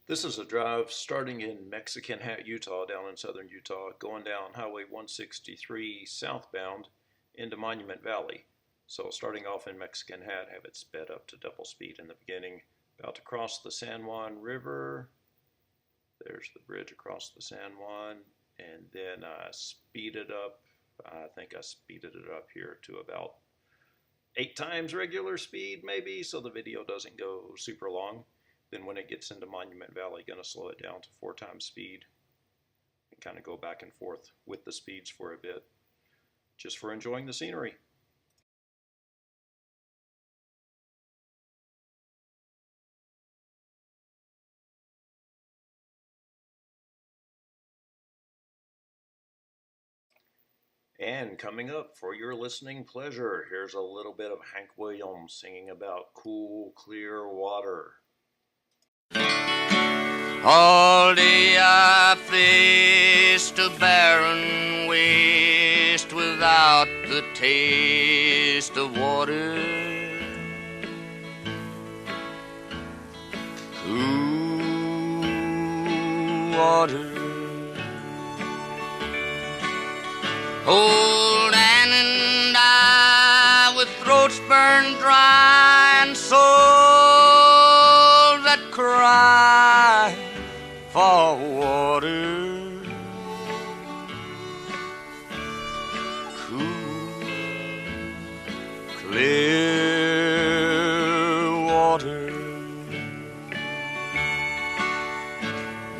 This is a drive starting in Mexican Hat, Utah, down in southern Utah, going down Highway 163 southbound into Monument Valley. So starting off in Mexican Hat, have it sped up to double speed in the beginning. About to cross the San Juan River. There's the bridge across the San Juan. And then I speed it up. I think I speeded it up here to about 8 times regular speed maybe, so the video doesn't go super long. Then when it gets into Monument Valley, going to slow it down to 4 times speed and kind of go back and forth with the speeds for a bit, just for enjoying the scenery. And coming up for your listening pleasure, here's a little bit of Hank Williams singing about cool, clear water. All day I faced a barren waste without the taste of water. Cool water. Old Ann and I, with throats burned dry and souls that cry for water, cool, clear water.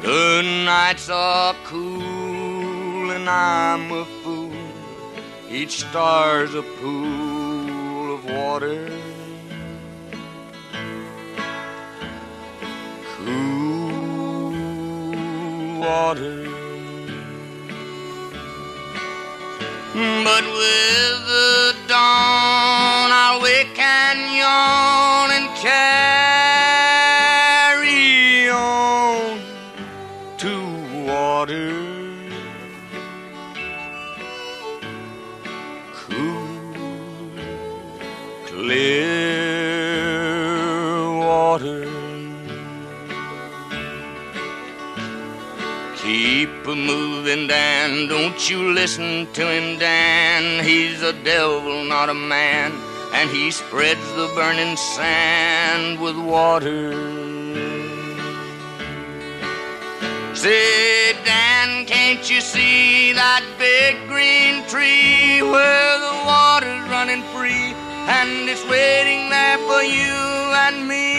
The nights are cool and I'm a fool. Each star's a pool of water. Cool water. But with the dawn I'll wake and yawn and carry on to water. Clear water. Keep moving, Dan, don't you listen to him, Dan. He's a devil, not a man, and he spreads the burning sand with water. Say, Dan, can't you see that big green tree where the water's running free? And it's waiting there for you and me.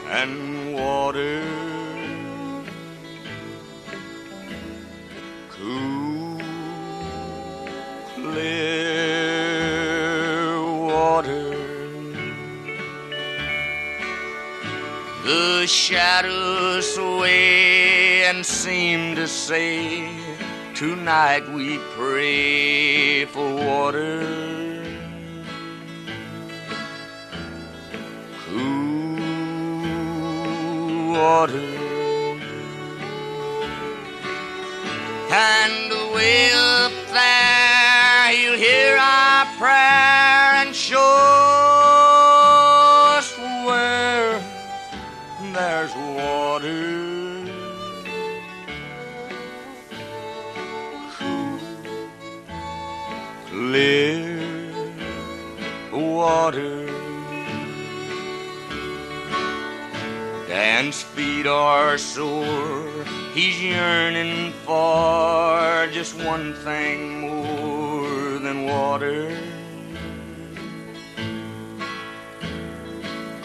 And water, cool, clear water. The shadows sway and seem to say, tonight we pray for water. Cool water. And way up there he'll hear our prayer and show us where there's water. Clear water. Dan's feet are sore. He's yearning for just one thing more than water.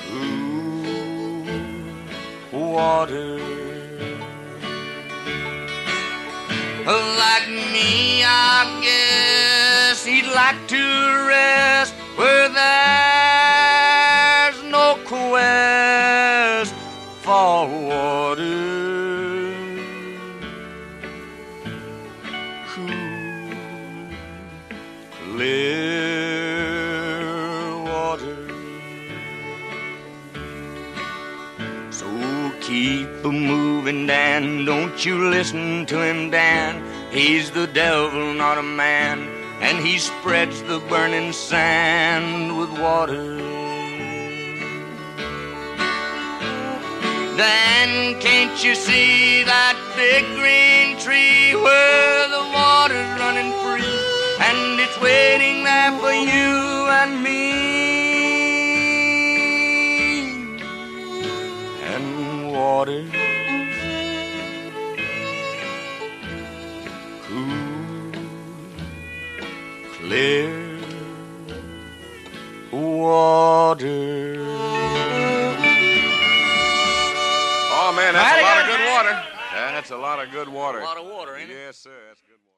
Cool water. Like me, I guess he'd like to rest where there's no quest for water. Cool, clear water. So keep moving, Dan, don't you listen to him, Dan. He's the devil, not a man, and he spreads the burning sand with water. Dan, can't you see that big green tree where the water's running free? And it's waiting there for you and me. And water, cool, clear water. Oh, man, that's a lot of good water. That's a lot of good water. A lot of water, ain't it? Yes, sir. That's good water.